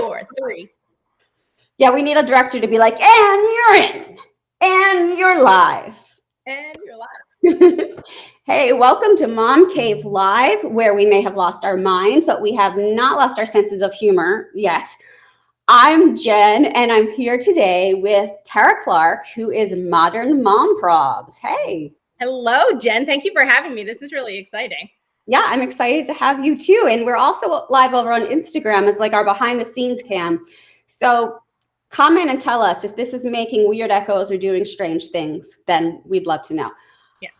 or 3. Yeah, we need a director to be like, and you're in, and you're live. And you're live. Hey, welcome to Mom Cave Live, where we may have lost our minds, but we have not lost our senses of humor yet. I'm Jen, and I'm here today with Tara Clark, who is ModernMomProbs. Hey. Hello, Jen. Thank you for having me. This is really exciting. Yeah, I'm excited to have you too. And we're also live over on Instagram as like our behind the scenes cam. So comment and tell us if this is making weird echoes or doing strange things, then we'd love to know. Yes.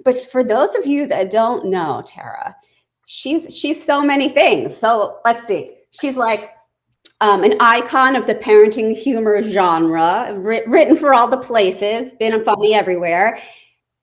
But for those of you that don't know Tara, she's so many things. So let's see. She's like an icon of the parenting humor genre, written for all the places, been funny everywhere,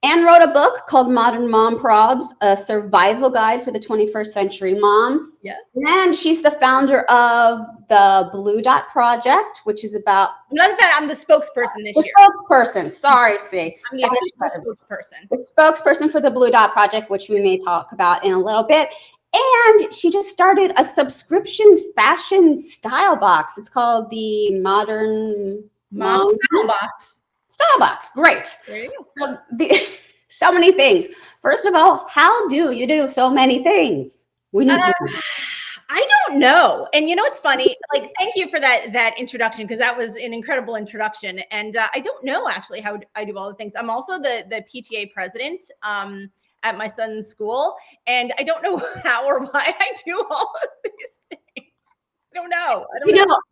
and wrote a book called ModernMomProbs, a survival guide for the 21st century mom. Yes. And she's the founder of the Blue Dot Project, which is about... I'm the spokesperson this year. The spokesperson. Sorry, see. I'm the official spokesperson. The spokesperson for the Blue Dot Project, which we may talk about in a little bit. And she just started a subscription fashion style box. It's called the Modern Mom Style Box. Style box. Great. There you go. So many things. First of all, how do you do so many things? We need to know. I don't know. And you know what's funny? Like, thank you for that introduction, because that was an incredible introduction. And I don't know actually how I do all the things. I'm also the PTA president at my son's school, and I don't know how or why I do all of these things. I don't know.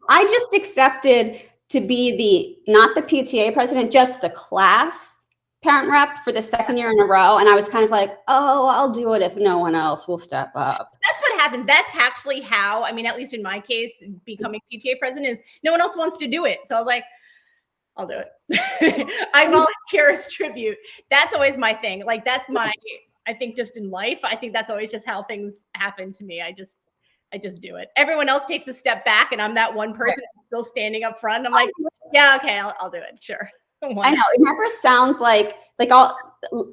I just accepted to be not the PTA president, just the class parent rep for the second year in a row. And I was kind of like, oh, I'll do it if no one else will step up. That's what happened. That's actually how, I mean, at least in my case, becoming PTA president is no one else wants to do it. So I was like, I'll do it. I volunteer as tribute. That's always my thing. Like, that's I think just in life, I think that's always just how things happen to me. I just do it. Everyone else takes a step back, and I'm that one person still standing up front. I'm like, yeah, okay, I'll do it. Sure. I know it never sounds like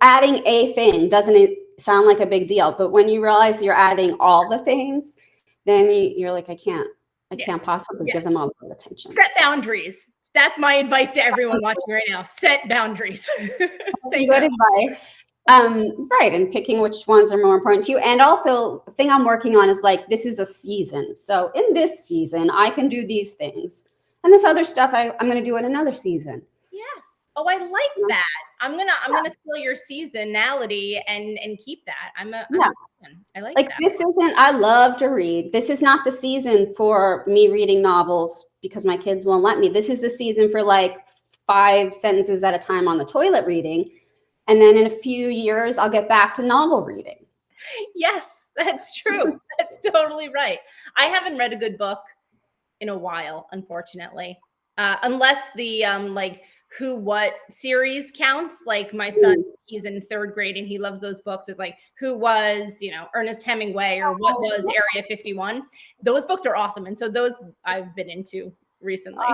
adding a thing doesn't sound like a big deal, but when you realize you're adding all the things, then you're like, I can't possibly give them all the attention. Set boundaries. That's my advice to everyone watching right now. Set boundaries. That's good advice. Right. And picking which ones are more important to you. And also the thing I'm working on is like, this is a season. So in this season, I can do these things. And this other stuff, I'm going to do in another season. Yes. Oh, I like that. I'm gonna steal your seasonality and keep that. I like that. This isn't, I love to read. This is not the season for me reading novels because my kids won't let me. This is the season for like 5 sentences at a time on the toilet reading. And then in a few years, I'll get back to novel reading. Yes, that's true. That's totally right. I haven't read a good book in a while, unfortunately, unless the Who What series counts. Like my son, he's in 3rd grade and he loves those books. It's like Who Was, Ernest Hemingway, or What Was Area 51. Those books are awesome. And so those I've been into recently.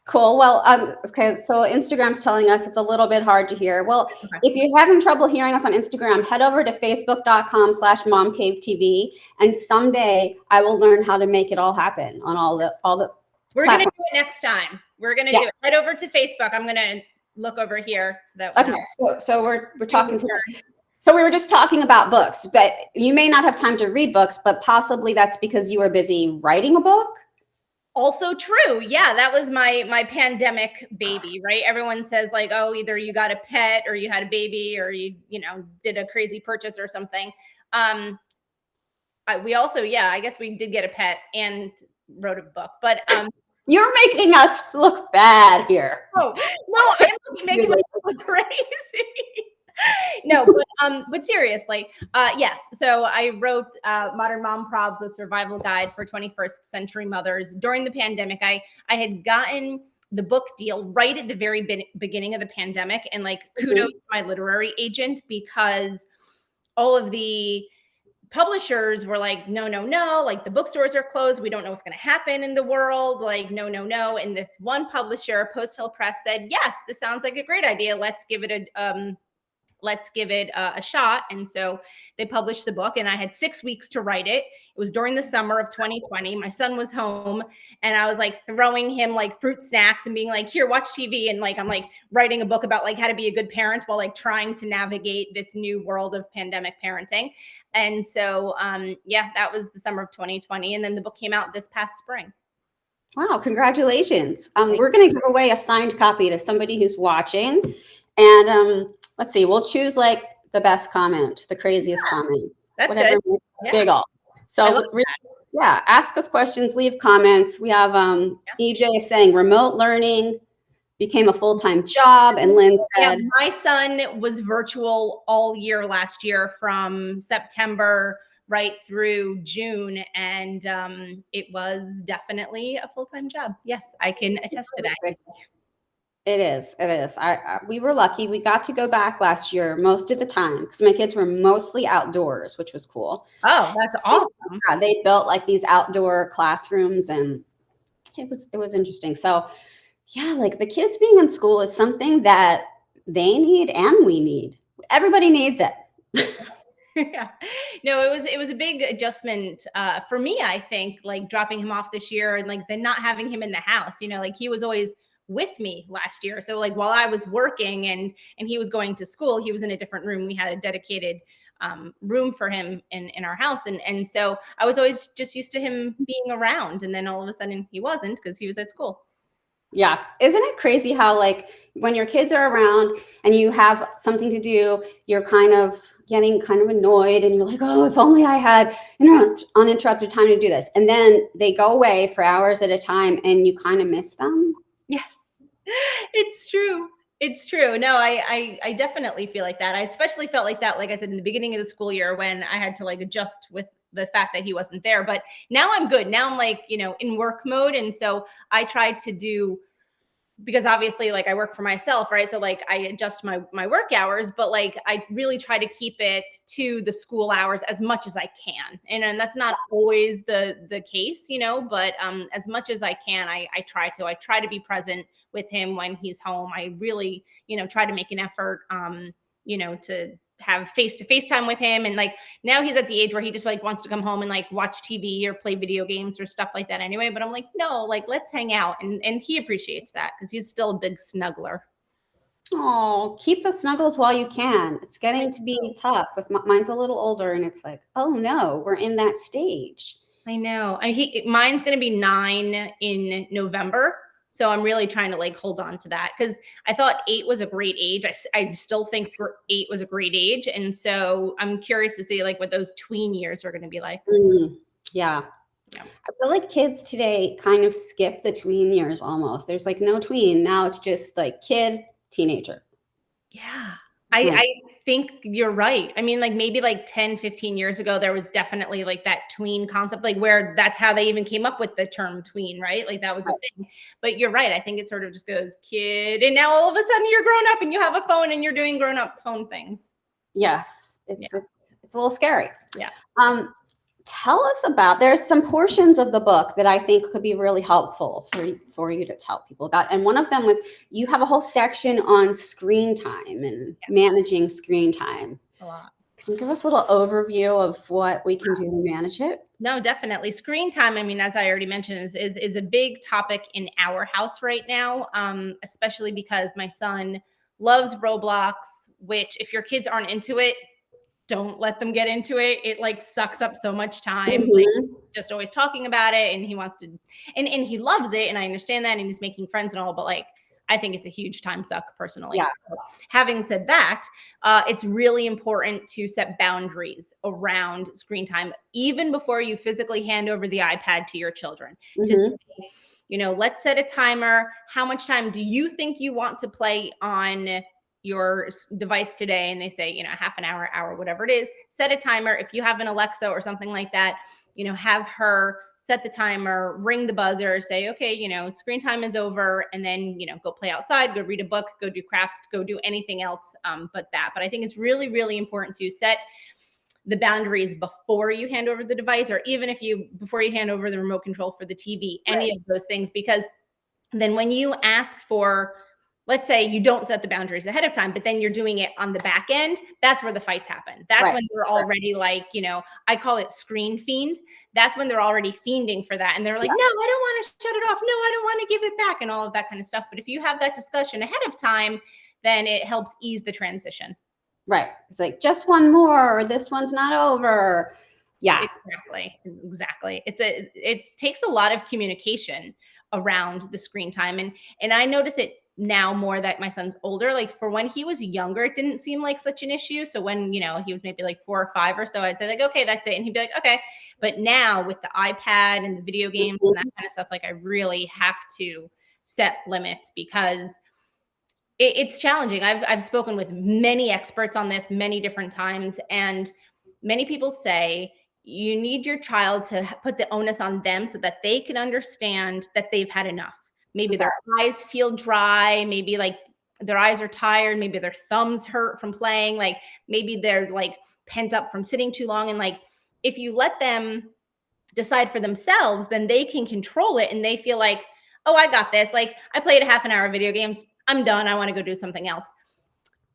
Cool. Well, okay. So Instagram's telling us it's a little bit hard to hear. Well, if you're having trouble hearing us on Instagram, head over to facebook.com/MomCaveTV, and someday I will learn how to make it all happen on all the. We're going to do it next time. We're going to do it. Head over to Facebook. I'm going to look over here so that. So we're talking to. So we were just talking about books, but you may not have time to read books, but possibly that's because you were busy writing a book. Also true. Yeah, that was my pandemic baby, right? Everyone says like, oh, either you got a pet or you had a baby or you did a crazy purchase or something. We also, I guess we did get a pet and wrote a book, but you're making us look bad here. Oh, no, I'm making us look crazy. No, but seriously, yes. So I wrote ModernMomProbs, a survival guide for 21st century mothers during the pandemic. I had gotten the book deal right at the very beginning of the pandemic, and like kudos to my literary agent, because all of the publishers were like, no, like the bookstores are closed. We don't know what's going to happen in the world. Like, no. And this one publisher, Post Hill Press, said, yes, this sounds like a great idea. Let's give it let's give it a shot. And so they published the book, and I had 6 weeks to write it. It was during the summer of 2020. My son was home, and I was like throwing him like fruit snacks and being like, here, watch TV. And like, I'm like writing a book about like how to be a good parent while like trying to navigate this new world of pandemic parenting. And so, yeah, that was the summer of 2020. And then the book came out this past spring. Wow, congratulations. We're going to give away a signed copy to somebody who's watching. And let's see, we'll choose like the best comment, the craziest comment. That's whatever good. giggle. So yeah, ask us questions, leave comments. We have EJ saying remote learning became a full-time job. And Lynn said, yeah, my son was virtual all year last year from September right through June. And it was definitely a full-time job. Yes, I can attest to that. It is. It is. We were lucky. We got to go back last year most of the time because my kids were mostly outdoors, which was cool. Oh, that's awesome. Yeah, they built like these outdoor classrooms, and it was interesting. So yeah, like the kids being in school is something that they need and we need. Everybody needs it. Yeah. No, it was a big adjustment for me, I think, like dropping him off this year and like then not having him in the house, you know, like he was always with me last year. So like while I was working and he was going to school, he was in a different room. We had a dedicated room for him in our house. And so I was always just used to him being around. And then all of a sudden he wasn't because he was at school. Yeah. Isn't it crazy how like when your kids are around and you have something to do, you're kind of getting kind of annoyed and you're like, oh, if only I had, uninterrupted time to do this. And then they go away for hours at a time and you kind of miss them. Yes, it's true. It's true. No, I definitely feel like that. I especially felt like that, like I said, in the beginning of the school year when I had to like adjust with the fact that he wasn't there. But now I'm good. Now I'm like, in work mode. And so I tried to do, because obviously like I work for myself, right? So like I adjust my work hours, but like I really try to keep it to the school hours as much as I can. And that's not always the case, but as much as I can, I try to be present with him when he's home. I really, try to make an effort, to have face-to-face time with him. And like now he's at the age where he just like wants to come home and like watch TV or play video games or stuff like that anyway. But I'm like, no, like let's hang out. And he appreciates that because he's still a big snuggler. Oh, keep the snuggles while you can. It's getting to be tough. With mine's a little older and it's like, oh no, we're in that stage. I know. Mine's going to be 9 in November. So I'm really trying to like hold on to that because I thought 8 was a great age. I still think 8 was a great age. And so I'm curious to see like what those tween years are going to be like. Yeah. I feel like kids today kind of skip the tween years almost. There's like no tween. Now it's just like kid, teenager. Yeah. I think you're right. I mean, like maybe like 10, 15 years ago, there was definitely like that tween concept, like where that's how they even came up with the term tween, right? Like that was the thing. But you're right. I think it sort of just goes kid. And now all of a sudden you're grown up and you have a phone and you're doing grown up phone things. Yes. It's a little scary. Yeah. Tell us about, there's some portions of the book that I think could be really helpful for you to tell people about. And one of them was you have a whole section on screen time and managing screen time. A lot. Can you give us a little overview of what we can do to manage it? No, definitely. Screen time, I mean, as I already mentioned, is a big topic in our house right now, especially because my son loves Roblox, which if your kids aren't into it, don't let them get into it. It like sucks up so much time. Like, just always talking about it, and he wants to, and he loves it, and I understand that, and he's making friends and all, but like I think it's a huge time suck personally. Yeah. So, having said that, it's really important to set boundaries around screen time, even before you physically hand over the iPad to your children. To say, let's set a timer. How much time do you think you want to play on your device today? And they say, half an hour, whatever it is. Set a timer. If you have an Alexa or something like that, have her set the timer, ring the buzzer, say, okay, screen time is over, and then, go play outside, go read a book, go do crafts, go do anything else but that. But I think it's really, really important to set the boundaries before you hand over the device, or even before you hand over the remote control for the TV, any of those things, because then when you ask for let's say you don't set the boundaries ahead of time, but then you're doing it on the back end, that's where the fights happen. That's when they're already like, I call it screen fiend. That's when they're already fiending for that. And they're like, no, I don't want to shut it off. No, I don't want to give it back and all of that kind of stuff. But if you have that discussion ahead of time, then it helps ease the transition. Right. It's like, just one more, or this one's not over. Yeah. Exactly. It takes a lot of communication around the screen time. And I notice it now more that my son's older. Like for when he was younger, it didn't seem like such an issue. So when, he was maybe like 4 or 5 or so, I'd say like, okay, that's it. And he'd be like, okay. But now with the iPad and the video games and that kind of stuff, like I really have to set limits because it's challenging. I've spoken with many experts on this many different times, and many people say you need your child to put the onus on them so that they can understand that they've had enough. Maybe their eyes feel dry, maybe like their eyes are tired, maybe their thumbs hurt from playing, like maybe they're like pent up from sitting too long. And like if you let them decide for themselves, then they can control it and they feel like, oh, I got this. Like I played a half an hour of video games. I'm done. I want to go do something else.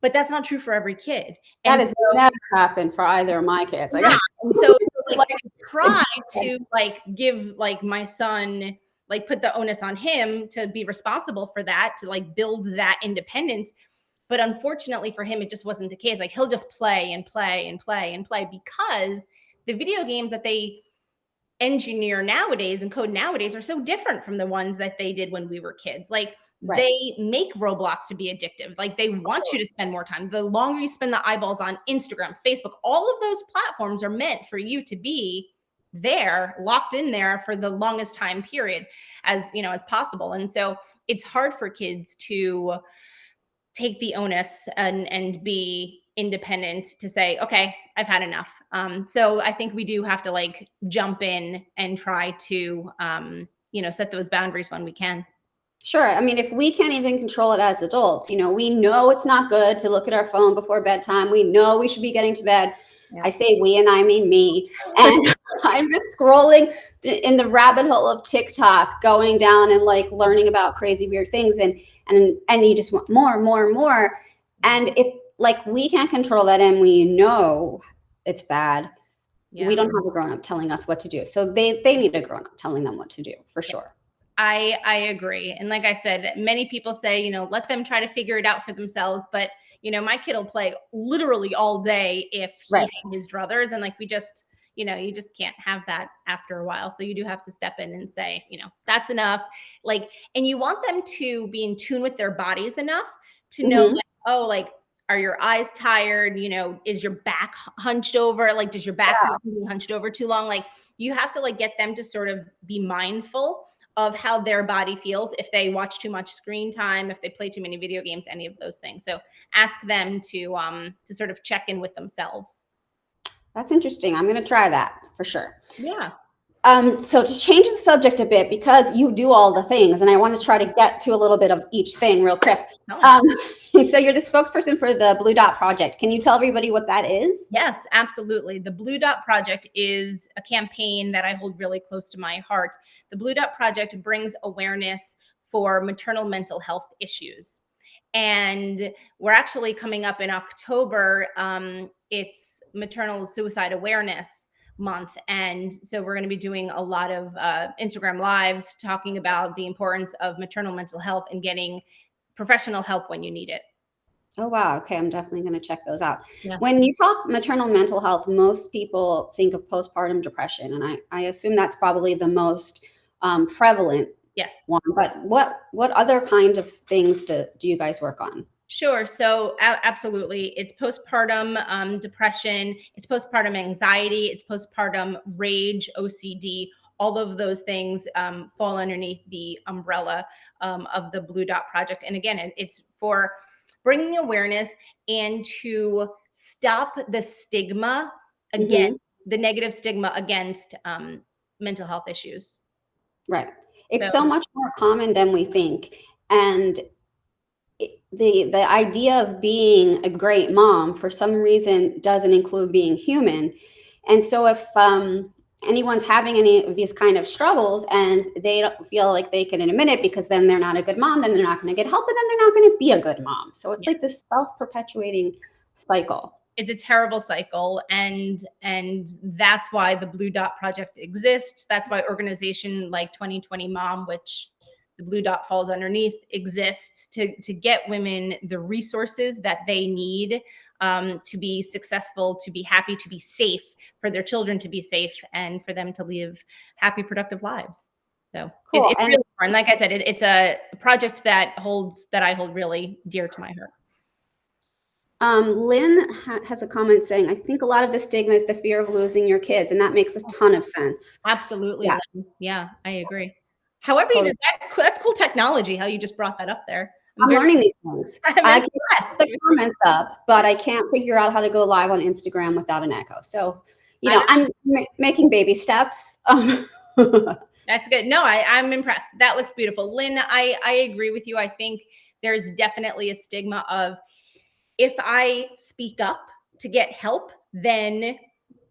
But that's not true for every kid. That has never happened for either of my kids. And so like, I try to like give like my son, like put the onus on him to be responsible for that, to like build that independence. But unfortunately for him, it just wasn't the case. Like he'll just play and play and play and play because the video games that they engineer nowadays and code nowadays are so different from the ones that they did when we were kids. Like they make Roblox to be addictive. Like they want you to spend more time. The longer you spend the eyeballs on Instagram, Facebook, all of those platforms are meant for you to be there, locked in there for the longest time period as possible. And so it's hard for kids to take the onus and be independent to say, okay, I've had enough. So I think we do have to like jump in and try to, set those boundaries when we can. Sure. I mean, if we can't even control it as adults, we know it's not good to look at our phone before bedtime. We know we should be getting to bed. Yeah. I say we, and I mean me. And I'm just scrolling in the rabbit hole of TikTok, going down and like learning about crazy, weird things. And you just want more and more and more. And if like we can't control that and we know it's bad, we don't have a grown-up telling us what to do. So they need a grown-up telling them what to do, for sure. I agree. And like I said, many people say, let them try to figure it out for themselves. But, my kid will play literally all day if he and his druthers. And like, we just, you just can't have that after a while. So you do have to step in and say, that's enough. Like, and you want them to be in tune with their bodies enough to know, like, oh, like, are your eyes tired? Is your back hunched over? Like, does your back be hunched over too long? Like, you have to like get them to sort of be mindful of how their body feels if they watch too much screen time, if they play too many video games, any of those things. So ask them to sort of check in with themselves. That's interesting. I'm going to try that for sure. Yeah. So to change the subject a bit, because you do all the things, and I want to try to get to a little bit of each thing real quick. So you're the spokesperson for the Blue Dot Project. Can you tell everybody what that is? Yes, absolutely. The Blue Dot Project is a campaign that I hold really close to my heart. The Blue Dot Project brings awareness for maternal mental health issues. And we're actually coming up in October. It's Maternal Suicide Awareness Month. And so we're going to be doing a lot of Instagram lives talking about the importance of maternal mental health and getting professional help when you need it. Oh, wow. Okay. I'm definitely going to check those out. Yeah. When you talk maternal mental health, most people think of postpartum depression. And I assume that's probably the most prevalent one. But what other kind of things do you guys work on? Sure. So absolutely. It's postpartum depression. It's postpartum anxiety. It's postpartum rage, OCD. All of those things fall underneath the umbrella of the Blue Dot Project. And again, it's for bringing awareness and to stop the stigma against the negative stigma against mental health issues. Right. It's so much more common than we think. And the idea of being a great mom for some reason doesn't include being human. And so if anyone's having any of these kind of struggles and they don't feel like they can admit it because then they're not a good mom, then they're not going to get help, and then they're not going to be a good mom. So it's like this self-perpetuating cycle. It's a terrible cycle, and that's why the Blue Dot Project exists. That's why organization like 2020 Mom, which the Blue Dot falls underneath, exists to get women the resources that they need to be successful, to be happy, to be safe, for their children to be safe, and for them to live happy, productive lives. So Cool. it's really important. Like I said, it's a project that I hold really dear to my heart. Lynn has a comment saying, I think a lot of the stigma is the fear of losing your kids, and that makes a ton of sense. Absolutely. Yeah, yeah, I agree. However, totally. that's cool technology, how you just brought that up there. I'm learning these things. I can put the comments up, but I can't figure out how to go live on Instagram without an echo. So, you know, I'm making baby steps. That's good. No, I'm impressed. That looks beautiful. Lynn, I agree with you. I think there's definitely a stigma of, if I speak up to get help, then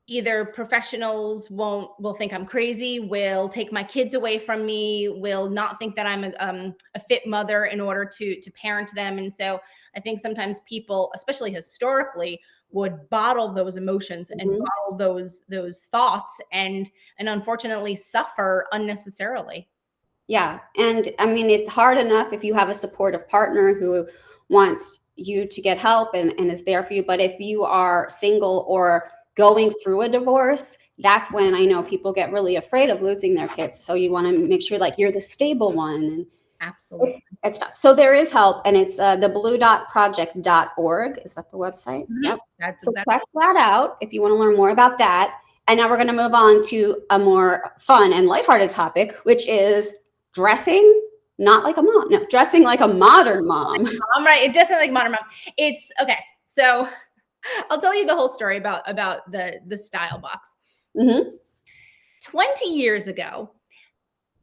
either professionals will think I'm crazy, will take my kids away from me, will not think that I'm a fit mother in order to parent them. And so I think sometimes people, especially historically, would bottle those emotions and bottle those thoughts, and unfortunately suffer unnecessarily. Yeah. And I mean, it's hard enough if you have a supportive partner who wants you to get help and is there for you. But if you are single or going through a divorce, that's when I know people get really afraid of losing their kids. So you want to make sure like you're the stable one. And absolutely. It's tough. So there is help, and it's the bluedotproject.org. Is that the website? Yep. So check that out if you want to learn more about that. And now we're going to move on to a more fun and lighthearted topic, which is dressing not like a mom. No, dressing like a modern mom. I'm right. Dressing like modern mom. It's okay. So I'll tell you the whole story about the style box. 20 years ago,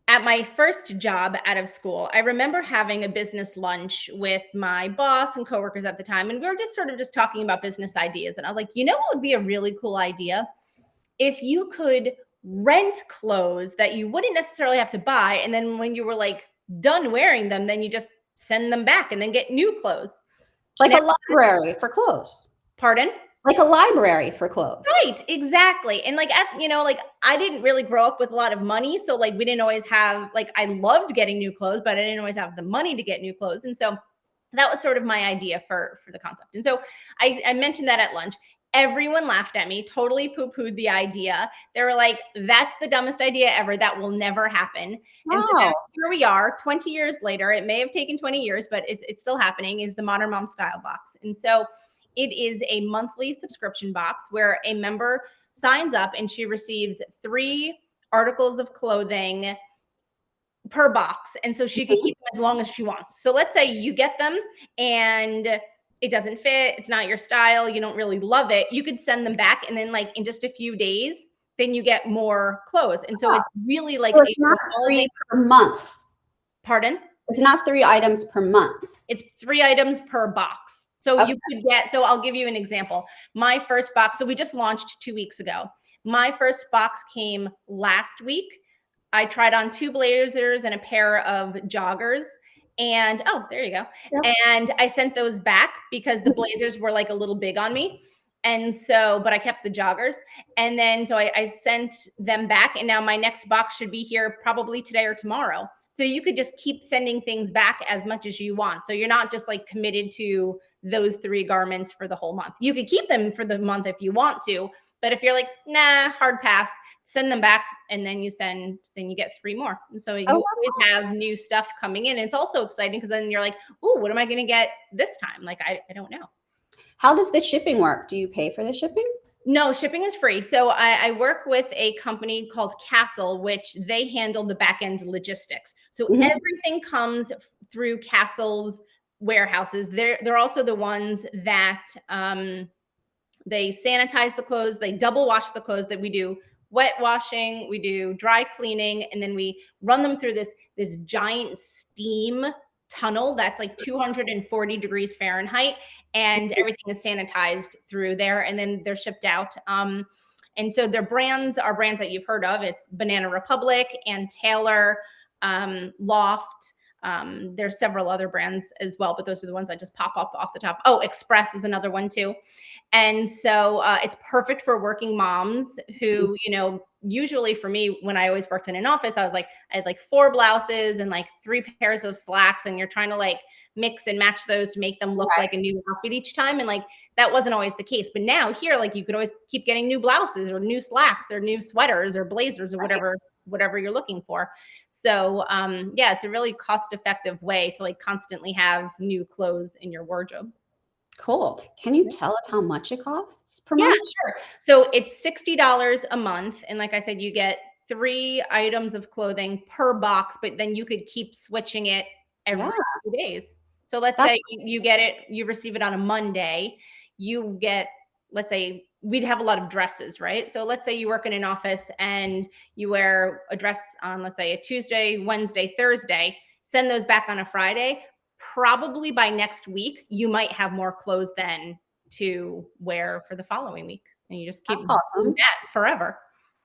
at my first job out of school, I remember having a business lunch with my boss and coworkers at the time, and we were just talking about business ideas. And I was like, you know what would be a really cool idea? If you could rent clothes that you wouldn't necessarily have to buy, and then when you were like done wearing them, then you just send them back and then get new clothes. Like a library for clothes. Pardon? Like a library for clothes. Right, exactly. And like, like I didn't really grow up with a lot of money. So like we didn't always have, like, I loved getting new clothes, but I didn't always have the money to get new clothes. And so that was sort of my idea for the concept. And so I mentioned that at lunch. Everyone laughed at me, totally poo-pooed the idea. They were like, that's the dumbest idea ever. That will never happen. Wow. And so now here we are 20 years later. It may have taken 20 years, but it's still happening, is the Modern Mom Style Box. And so it is a monthly subscription box where a member signs up and she receives 3 articles of clothing per box. And so she can keep them as long as she wants. So let's say you get them and it doesn't fit, it's not your style, you don't really love it, you could send them back, and then like in just a few days, then you get more clothes. And so it's really like, it's not 3 per month. Pardon? It's not 3 items per month. It's 3 items per box. So you could get, so I'll give you an example. My first box, so we just launched 2 weeks ago. My first box came last week. I tried on 2 blazers and a pair of joggers. And oh, there you go. Yep. And I sent those back because the blazers were like a little big on me. And so, but I kept the joggers. And then, so I sent them back. And now my next box should be here probably today or tomorrow. So you could just keep sending things back as much as you want. So you're not just like committed to those 3 garments for the whole month. You could keep them for the month if you want to, but if you're like, nah, hard pass, send them back, and then you get 3 more. And so you always have new stuff coming in. It's also exciting because then you're like, ooh, what am I going to get this time? Like, I don't know. How does the shipping work? Do you pay for the shipping? No, shipping is free. So I work with a company called Castle, which they handle the back end logistics. So everything comes through Castle's warehouses. They're also the ones that they sanitize the clothes, they double wash the clothes, that we do wet washing, we do dry cleaning, and then we run them through this giant steam tunnel that's like 240 degrees Fahrenheit, and everything is sanitized through there, and then they're shipped out. And so their brands are brands that you've heard of. It's Banana Republic and Taylor, Loft. There's several other brands as well, but those are the ones that just pop up off the top. Oh, Express is another one too. And so it's perfect for working moms who, usually for me, when I always worked in an office, I had like 4 blouses and like 3 pairs of slacks, and you're trying to like mix and match those to make them look like a new outfit each time. And like, that wasn't always the case. But now here, like, you could always keep getting new blouses or new slacks or new sweaters or blazers or whatever you're looking for. So yeah, it's a really cost-effective way to like constantly have new clothes in your wardrobe. Cool. Can you tell us how much it costs per Yeah, month? sure. So it's $60 a month. And like I said, you get 3 items of clothing per box, but then you could keep switching it every 2 days. So let's say you get it, you receive it on a Monday, you get, let's say we'd have a lot of dresses, right? So let's say you work in an office and you wear a dress on, let's say, a Tuesday, Wednesday, Thursday, send those back on a Friday. Probably by next week, you might have more clothes then to wear for the following week. And you just keep doing that forever.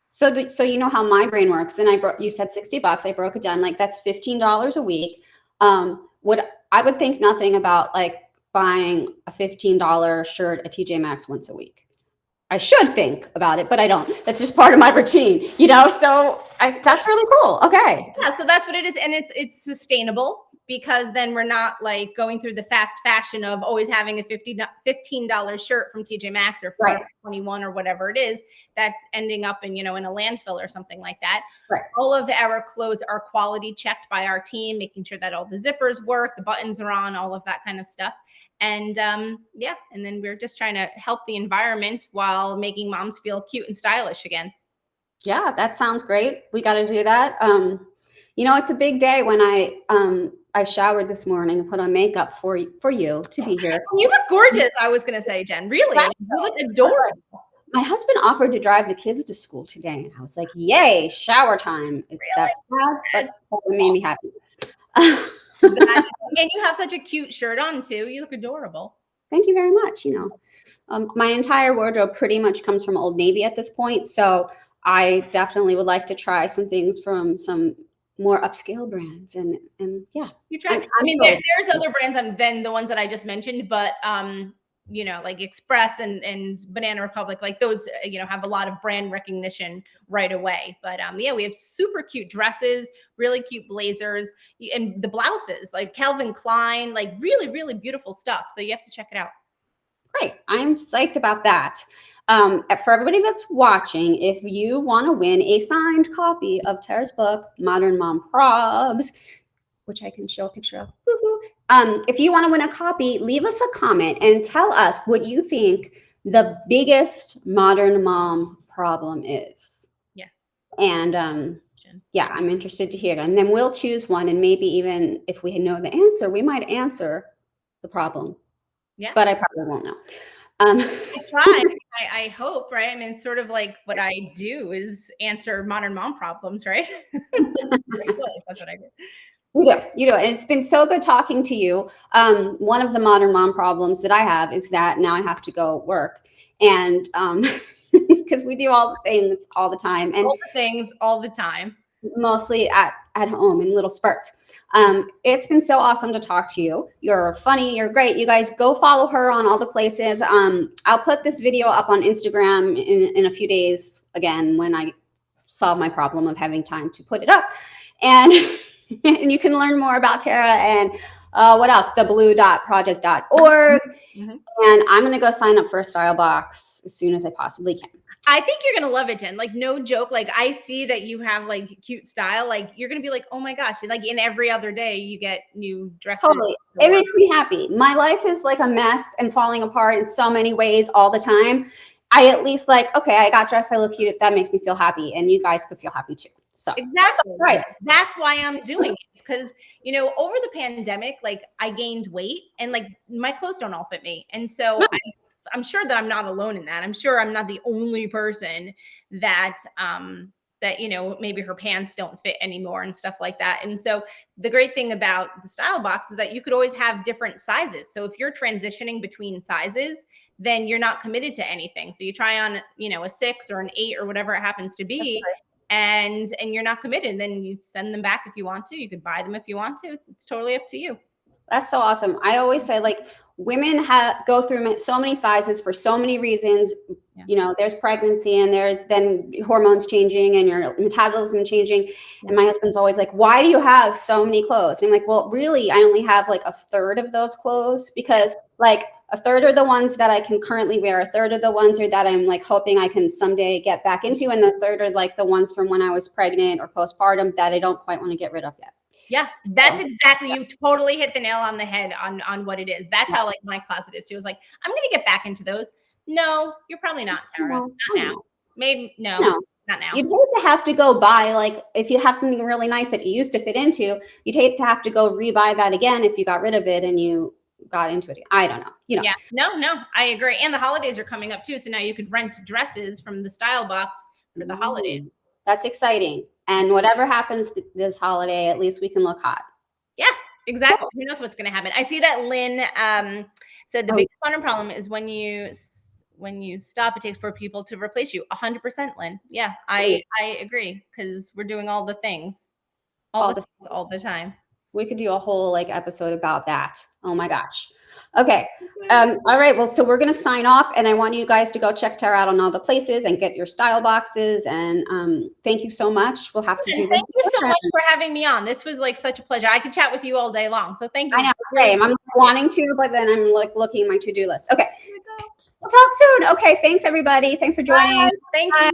So you know how my brain works. And you said $60. I broke it down. Like, that's $15 a week. I would think nothing about like buying a $15 shirt at TJ Maxx once a week. I should think about it, but I don't. That's just part of my routine, So that's really cool. Okay. Yeah, so that's what it is. And it's sustainable, because then we're not like going through the fast fashion of always having a $15 shirt from TJ Maxx or Forever 21 or whatever it is that's ending up in, in a landfill or something like that. Right. All of our clothes are quality checked by our team, making sure that all the zippers work, the buttons are on, all of that kind of stuff. And yeah, and then we're just trying to help the environment while making moms feel cute and stylish again. Yeah, that sounds great. We got to do that. It's a big day when I showered this morning and put on makeup for you to be here. You look gorgeous, I was going to say, Jen. Really? You look adorable. My husband offered to drive the kids to school today, and I was like, yay, shower time. Really? That's sad, but it made me happy. And you have such a cute shirt on too. You look adorable. Thank you very much. My entire wardrobe pretty much comes from Old Navy at this point. So I definitely would like to try some things from some more upscale brands. And yeah. You try. There's other brands than the ones that I just mentioned, but like Express and Banana Republic, like those, have a lot of brand recognition right away. But yeah, we have super cute dresses, really cute blazers, and the blouses, like Calvin Klein, like really, really beautiful stuff. So you have to check it out. Great. I'm psyched about that. For everybody that's watching, if you want to win a signed copy of Tara's book, Modern Mom Probs, which I can show a picture of. If you want to win a copy, leave us a comment and tell us what you think the biggest modern mom problem is. Yes. And yeah, I'm interested to hear it. And then we'll choose one, and maybe even if we know the answer, we might answer the problem. Yeah. But I probably won't know. I try. I hope, right? I mean, it's sort of like what I do is answer modern mom problems, right? That's what I do. You do. And it's been so good talking to you. One of the modern mom problems that I have is that now I have to go work. And because we do all the things all the time. And all the things all the time. Mostly at home in little spurts. It's been so awesome to talk to you. You're funny. You're great. You guys go follow her on all the places. I'll put this video up on Instagram in a few days, again, when I solve my problem of having time to put it up. And and you can learn more about Tara and what else? theblue.project.org. Mm-hmm. And I'm going to go sign up for a style box as soon as I possibly can. I think you're going to love it, Jen. Like, no joke. Like, I see that you have like cute style. Like, you're going to be like, oh my gosh. Like, in every other day, you get new dresses. Totally. It makes me happy. My life is like a mess and falling apart in so many ways all the time. I at least like, okay, I got dressed. I look cute. That makes me feel happy. And you guys could feel happy too. So exactly right. That's why I'm doing it. Because, over the pandemic, like I gained weight and like my clothes don't all fit me. And so I'm sure that I'm not alone in that. I'm sure I'm not the only person that, maybe her pants don't fit anymore and stuff like that. And so the great thing about the style box is that you could always have different sizes. So if you're transitioning between sizes, then you're not committed to anything. So you try on, you know, a 6 or an 8 or whatever it happens to be, and you're not committed. Then you send them back if you want to. You could buy them if you want to. It's totally up to you. That's so awesome. I always say, like, women go through so many sizes for so many reasons. Yeah. You know, there's pregnancy, and there's then hormones changing and your metabolism changing. Yeah. And my husband's always like, why do you have so many clothes? And I'm like, well, really, I only have like a third of those clothes, because like a third are the ones that I can currently wear. A third are the ones that I'm like hoping I can someday get back into. And the third are like the ones from when I was pregnant or postpartum that I don't quite want to get rid of yet. Yeah, that's exactly, you totally hit the nail on the head on what it is. That's how like my closet is too. It was like, I'm going to get back into those. No, you're probably not, Tara. No, not now. Maybe no, not now. You'd hate to have to go buy, like, if you have something really nice that you used to fit into, you'd hate to have to go rebuy that again if you got rid of it and you got into it. I don't know. You know. Yeah, no, I agree. And the holidays are coming up too. So now you could rent dresses from the Style Box for the holidays. That's exciting. And whatever happens this holiday, at least we can look hot. Yeah, exactly. Cool. Who knows what's going to happen? I see that Lynn said the biggest modern problem is when you stop, it takes 4 people to replace you. 100%, Lynn. Yeah, I agree, because we're doing all the things, all the time. We could do a whole like episode about that. Oh my gosh. Okay. All right. Well, so we're going to sign off, and I want you guys to go check Tara out on all the places and get your style boxes. And thank you so much. We'll have to do this. Thank you so much for having me on. This was like such a pleasure. I could chat with you all day long. So thank you. I know. Same. I'm wanting to, but then I'm like looking at my to-do list. Okay. We'll talk soon. Okay. Thanks everybody. Thanks for joining. Bye. Thank you.